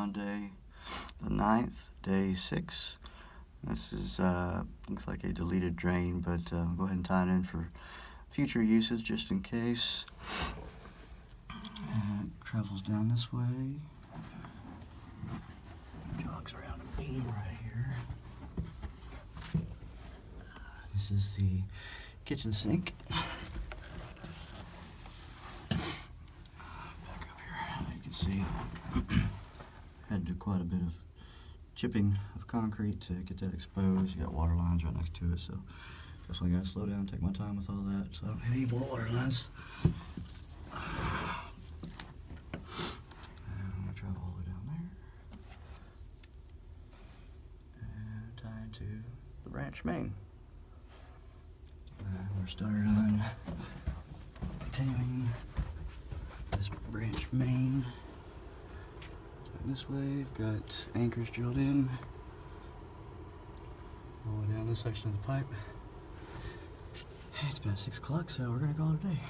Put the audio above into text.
Monday the 9th, day 6. This is looks like a deleted drain, but go ahead and tie it in for future uses just in case. And it travels down this way, jogs around a beam right here. This is the kitchen sink. Back up here, you can see had to do quite a bit of chipping of concrete to get that exposed. You got water lines right next to it, so definitely gotta slow down, take my time with all that, so I don't hit any more water lines. And I'm gonna travel all the way down there and tie into the branch main. We're started on continuing this branch main. This way, we've got anchors drilled in all the way down this section of the pipe. It's about 6 o'clock, so we're gonna call it a day.